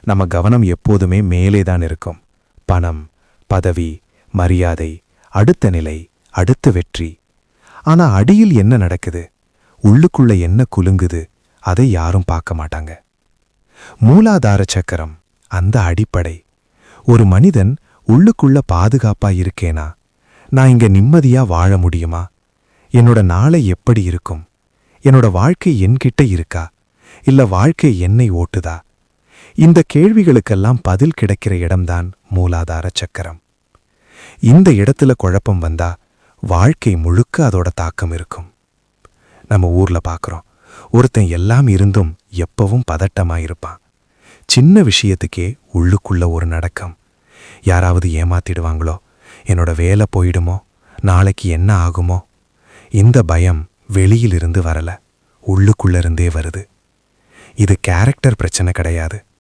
நம்ம கவனம் எப்போதுமே மேலேதான் இருக்கும். பணம், பதவி, மரியாதை, அடுத்த நிலை, அடுத்த வெற்றி. ஆனா அடியில் என்ன நடக்குது, உள்ளுக்குள்ள என்ன குலுங்குது, அதை யாரும் பார்க்க மாட்டாங்க. மூலாதார சக்கரம், அந்த அடிப்படை. ஒரு மனிதன் உள்ளுக்குள்ள பாதுகாப்பா இருக்கேனா, நான் இங்க நிம்மதியா வாழ முடியுமா, என்னோட நாளை எப்படி இருக்கும், என்னோட வாழ்க்கை என்கிட்ட இருக்கா இல்ல வாழ்க்கை என்னை ஓட்டுதா, இந்த கேள்விகளுக்கெல்லாம் பதில் கிடைக்கிற இடம்தான் மூலாதார சக்கரம். இந்த இடத்துல குழப்பம் வந்தா வாழ்க்கை முழுக்க அதோட தாக்கம் இருக்கும். நம்ம ஊர்ல பார்க்கறோம், ஒருத்தன் எல்லாம் இருந்தும் எப்பவும் பதட்டமா இருப்பான். சின்ன விஷயத்துக்கே உள்ளுக்குள்ள ஒரு நடக்கம். யாராவது ஏமாத்திடுவாங்களோ, என்னோட வேலை போயிடுமோ, நாளைக்கு என்ன ஆகுமோ. இந்த பயம் வெளியிலிருந்து வரல, உள்ளுக்குள்ள இருந்தே வருது. இது கேரக்டர் பிரச்சனை கிடையாது,